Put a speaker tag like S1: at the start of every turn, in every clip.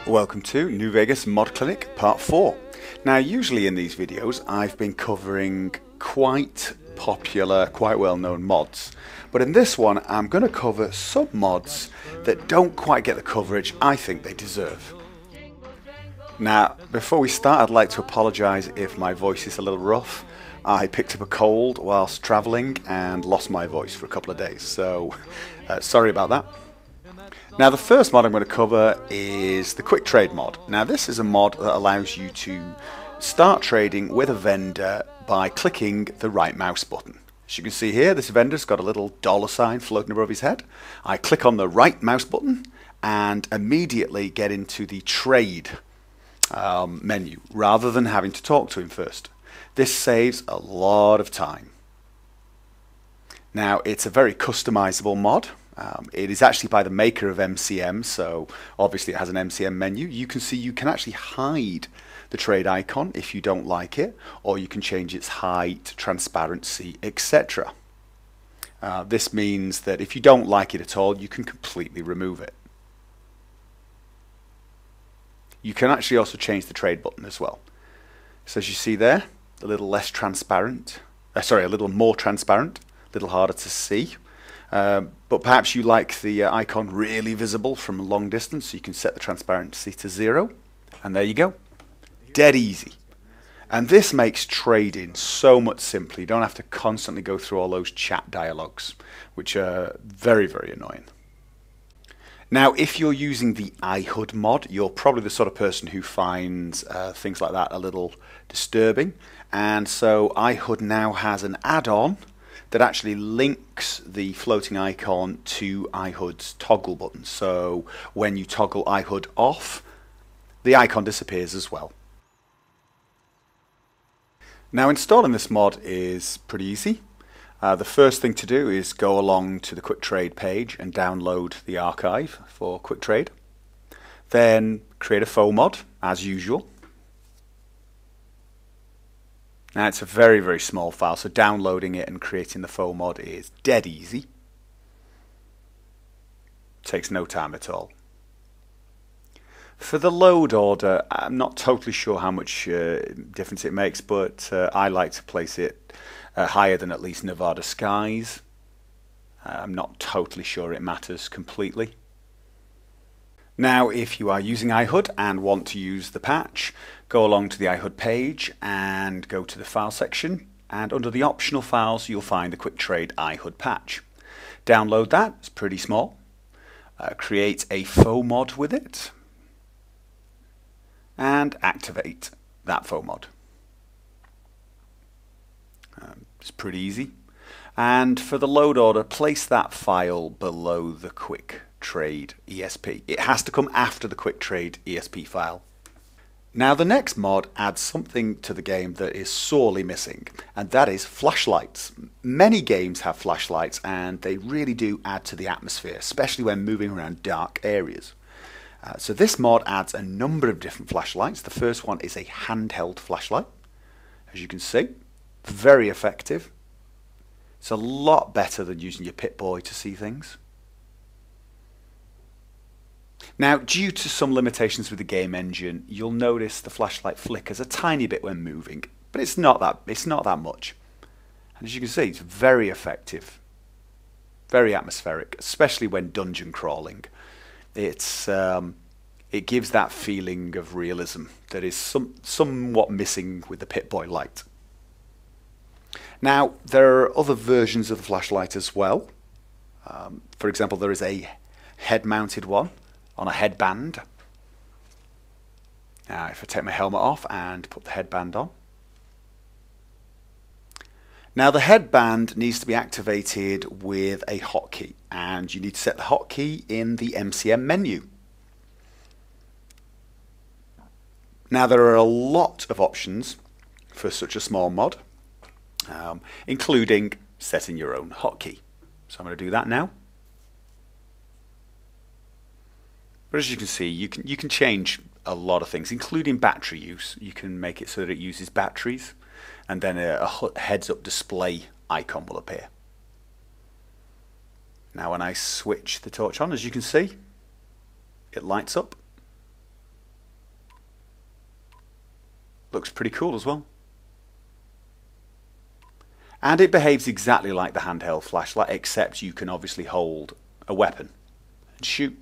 S1: Welcome to New Vegas Mod Clinic Part 4. Now usually in these videos I've been covering quite popular, quite well known mods, but in this one I'm going to cover some mods that don't quite get the coverage I think they deserve. Now before we start I'd like to apologise if my voice is a little rough. I picked up a cold whilst travelling and lost my voice for a couple of days, so sorry about that. Now the first mod I'm going to cover is the Quick Trade mod. Now this is a mod that allows you to start trading with a vendor by clicking the right mouse button. As you can see here, this vendor's got a little dollar sign floating above his head. I click on the right mouse button and immediately get into the trade menu rather than having to talk to him first. This saves a lot of time. Now it's a very customizable mod. It is actually by the maker of MCM, so obviously it has an MCM menu. You can see you can actually hide the trade icon if you don't like it, or you can change its height, transparency, etc. This means that if you don't like it at all, you can completely remove it. You can actually also change the trade button as well. So as you see there, a little less transparent, a little more transparent, a little harder to see. But perhaps you like the icon really visible from a long distance, so you can set the transparency to 0, and there you go. Dead easy. And this makes trading so much simpler. You don't have to constantly go through all those chat dialogues, which are very, very annoying. Now, if you're using the iHUD mod, you're probably the sort of person who finds things like that a little disturbing. And so iHUD now has an add-on that actually links the floating icon to iHUD's toggle button. So when you toggle iHUD off, the icon disappears as well. Now installing this mod is pretty easy. The first thing to do is go along to the Quick Trade page and download the archive for Quick Trade. Then create a faux mod as usual. Now it's a very, very small file, so downloading it and creating the faux mod is dead easy. Takes no time at all. For the load order, I'm not totally sure how much difference it makes, but I like to place it higher than at least Nevada Skies. I'm not totally sure it matters completely. Now, if you are using iHUD and want to use the patch, go along to the iHUD page and go to the file section, and under the optional files you'll find the Quick Trade iHUD patch. Download that, it's pretty small. Create a faux mod with it and activate that faux mod. It's pretty easy. And for the load order, place that file below the Quick Trade ESP. It has to come after the Quick Trade ESP file. Now the next mod adds something to the game that is sorely missing, and that is flashlights. Many games have flashlights and they really do add to the atmosphere, especially when moving around dark areas. So this mod adds a number of different flashlights. The first one is a handheld flashlight. As you can see, very effective. It's a lot better than using your Pip-Boy to see things. Now, due to some limitations with the game engine, you'll notice the flashlight flickers a tiny bit when moving, but it's not that much. And as you can see, it's very effective, very atmospheric, especially when dungeon crawling. It gives that feeling of realism that is somewhat missing with the Pip-Boy light. Now, there are other versions of the flashlight as well. For example, there is a head-mounted one on a headband. Now, if I take my helmet off and put the headband on. Now, the headband needs to be activated with a hotkey, and you need to set the hotkey in the MCM menu. Now, there are a lot of options for such a small mod, including setting your own hotkey. So I'm going to do that now. But as you can see, you can change a lot of things, including battery use. You can make it so that it uses batteries, and then a heads-up display icon will appear. Now when I switch the torch on, as you can see, it lights up. Looks pretty cool as well. And it behaves exactly like the handheld flashlight, except you can obviously hold a weapon and shoot.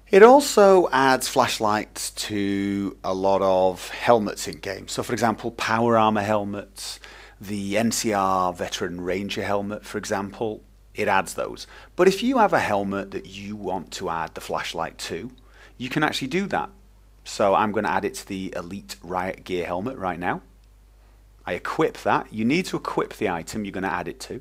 S1: It also adds flashlights to a lot of helmets in games. So for example, Power Armor helmets, the NCR Veteran Ranger helmet, for example, it adds those. But if you have a helmet that you want to add the flashlight to, you can actually do that. So I'm going to add it to the Elite Riot Gear helmet right now. I equip that. You need to equip the item you're going to add it to.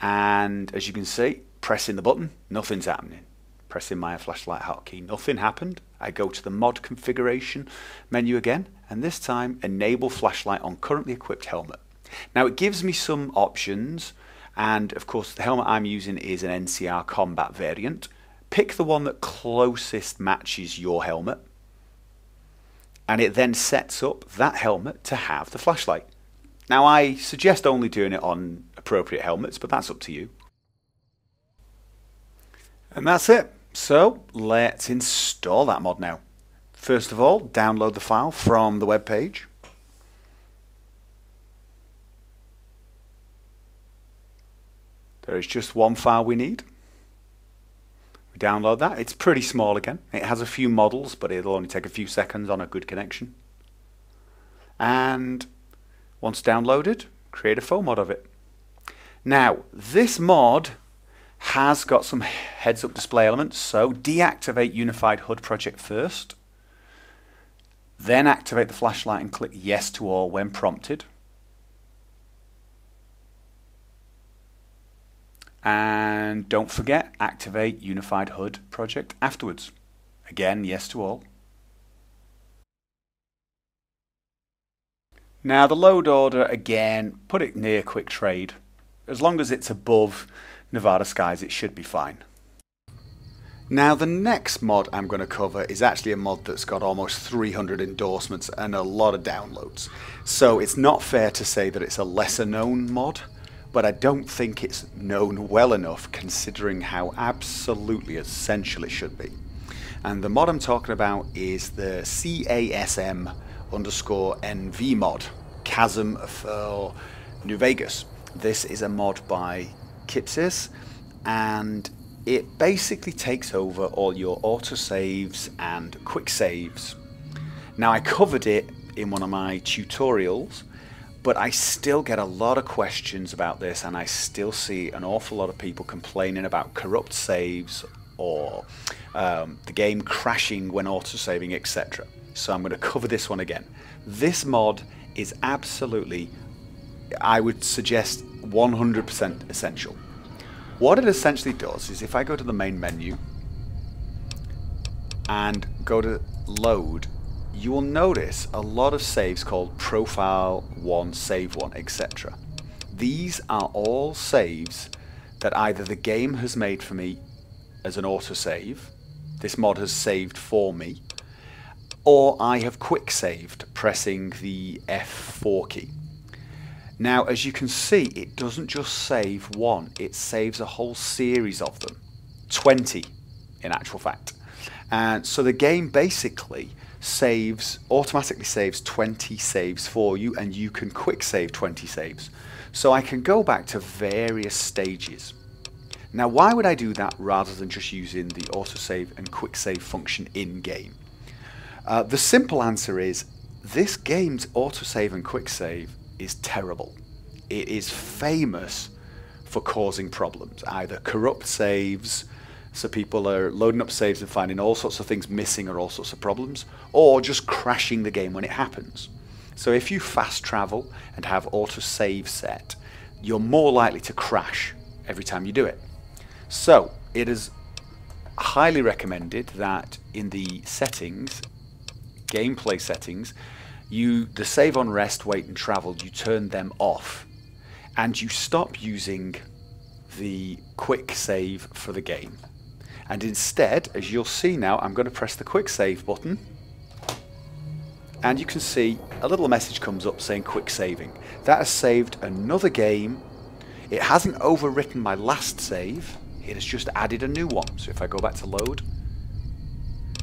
S1: And as you can see, pressing the button, nothing's happening. Pressing my flashlight hotkey, nothing happened. I go to the mod configuration menu again, and this time enable flashlight on currently equipped helmet. Now it gives me some options, and of course the helmet I'm using is an NCR combat variant. Pick the one that closest matches your helmet, and it then sets up that helmet to have the flashlight. Now I suggest only doing it on appropriate helmets, but that's up to you. And that's it. So let's install that mod now. First of all, download the file from the web page. There is just one file we need. We download that. It's pretty small again. It has a few models, but it'll only take a few seconds on a good connection. And once downloaded, create a faux mod of it. Now, this mod has got some heads-up display elements, so deactivate Unified HUD project first. Then activate the flashlight and click yes to all when prompted. And don't forget, activate Unified HUD project afterwards. Again, yes to all. Now the load order, again, put it near quick trade. As long as it's above Nevada skies, it should be fine. Now the next mod I'm going to cover is actually a mod that's got almost 300 endorsements and a lot of downloads. So it's not fair to say that it's a lesser known mod, but I don't think it's known well enough considering how absolutely essential it should be. And the mod I'm talking about is the CASM_NV mod, Chasm for New Vegas. This is a mod by Kipsis, and it basically takes over all your autosaves and quick saves. Now I covered it in one of my tutorials, but I still get a lot of questions about this, and I still see an awful lot of people complaining about corrupt saves or the game crashing when autosaving, etc. So I'm going to cover this one again. This mod is absolutely, I would suggest, 100% essential. What it essentially does is if I go to the main menu and go to load, you will notice a lot of saves called profile 1, save 1, etc. These are all saves that either the game has made for me as an autosave, this mod has saved for me, or I have quick saved pressing the F4 key. Now, as you can see, it doesn't just save one, it saves a whole series of them. 20 in actual fact. And so the game basically automatically saves 20 saves for you, and you can quick save 20 saves. So I can go back to various stages. Now, why would I do that rather than just using the autosave and quick save function in game? The simple answer is this game's autosave and quick save is terrible. It is famous for causing problems, either corrupt saves, so people are loading up saves and finding all sorts of things missing or all sorts of problems, or just crashing the game when it happens. So if you fast travel and have autosave set, you're more likely to crash every time you do it. So it is highly recommended that in the settings, gameplay settings, the save on rest, wait and travel, you turn them off and you stop using the quick save for the game. And instead, as you'll see now, I'm going to press the quick save button and you can see a little message comes up saying quick saving. That has saved another game. It hasn't overwritten my last save, it has just added a new one. So if I go back to load,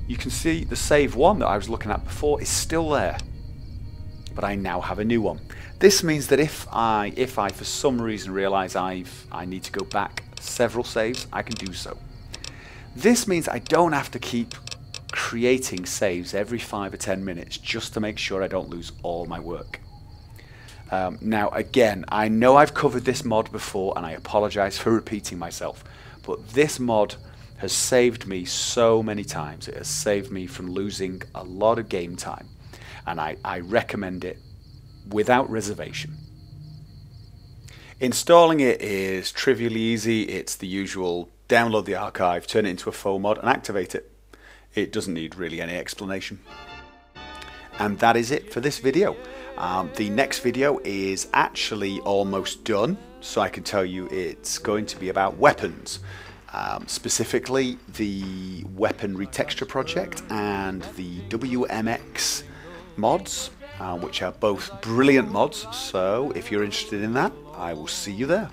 S1: you can see the save one that I was looking at before is still there. but I now have a new one. This means that if I for some reason realize I need to go back several saves, I can do so. This means I don't have to keep creating saves every 5 or 10 minutes just to make sure I don't lose all my work. Now again, I know I've covered this mod before and I apologize for repeating myself, but this mod has saved me so many times. It has saved me from losing a lot of game time, and I recommend it without reservation. Installing it is trivially easy. It's the usual: download the archive, turn it into a faux mod and activate it. It doesn't need really any explanation. And that is it for this video. The next video is actually almost done, so I can tell you it's going to be about weapons. Specifically the Weapon Retexture project and the WMX mods, which are both brilliant mods. So if you're interested in that, I will see you there.